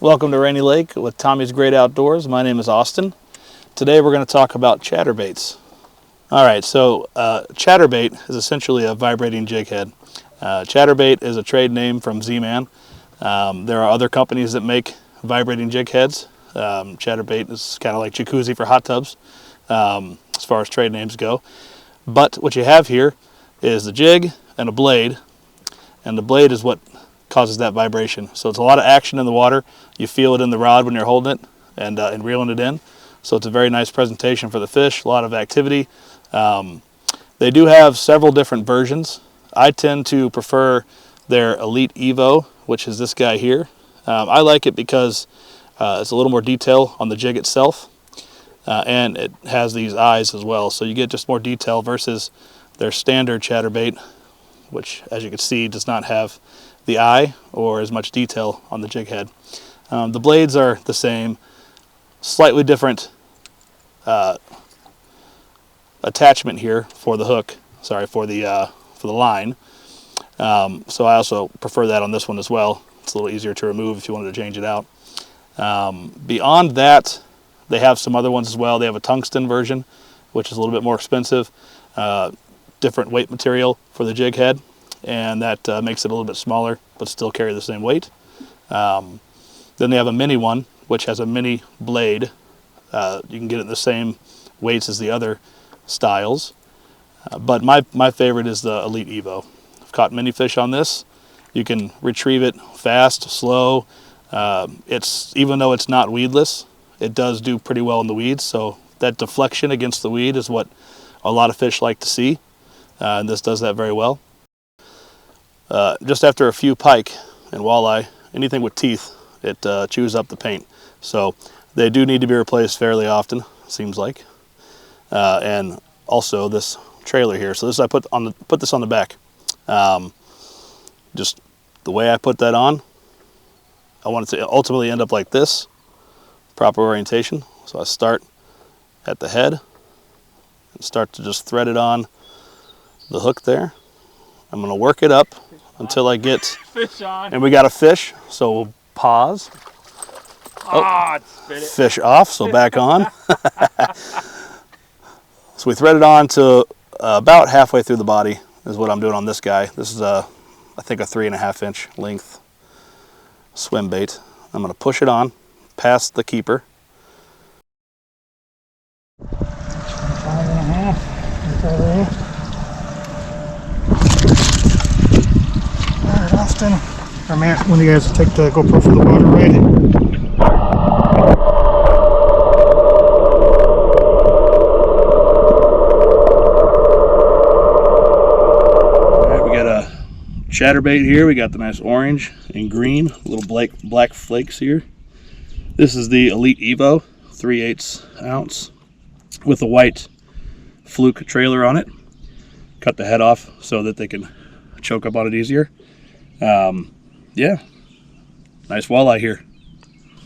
Welcome to Rainy Lake with Tommy's Great Outdoors. My name is Austin. Today we're going to talk about chatterbaits. Alright, so chatterbait is essentially a vibrating jig head. Chatterbait is a trade name from Z-Man. There are other companies that make vibrating jig heads. Chatterbait is kind of like jacuzzi for hot tubs as far as trade names go. But what you have here is the jig and a blade, and the blade is what causes that vibration. So it's a lot of action in the water. You feel it in the rod when you're holding it and reeling it in. So it's a very nice presentation for the fish, a lot of activity. They do have several different versions. I tend to prefer their Elite Evo, which is this guy here. I like it because it's a little more detail on the jig itself, and it has these eyes as well, so you get just more detail versus their standard chatterbait, which, as you can see, does not have the eye or as much detail on the jig head. The blades are the same, slightly different attachment here for the hook, for the line. So I also prefer that on this one as well. It's a little easier to remove if you wanted to change it out. Beyond that, they have some other ones as well. They have a tungsten version, which is a little bit more expensive, different weight material for the jig head, and that makes it a little bit smaller but still carry the same weight. Then they have a mini one, which has a mini blade. You can get it in the same weights as the other styles, but my favorite is the Elite Evo. I've caught many fish on this. You can retrieve it fast, slow. Even though it's not weedless, it does do pretty well in the weeds, so that deflection against the weed is what a lot of fish like to see, and this does that very well. Just after a few pike and walleye, anything with teeth, it chews up the paint. So they do need to be replaced fairly often, seems like. And also this trailer here. So this I put this on the back. Just the way I put that on, I want it to ultimately end up like this, proper orientation. So I start at the head and start to just thread it on the hook there. I'm going to work it up until I get fish on. And we got a fish, so we'll pause. Fish off, so back on. So we thread it on to about halfway through the body is what I'm doing on this guy. This is I think a 3.5 inch length swim bait. I'm going to push it on past the keeper. 5.5. Alright, Austin. Or Matt, when you guys take the GoPro for the water ride? Alright, we got a chatterbait here. We got the nice orange and green, little black flakes here. This is the Elite Evo, 3/8 ounce, with a white fluke trailer on it. Cut the head off so that they can choke up on it easier. Yeah, nice walleye here.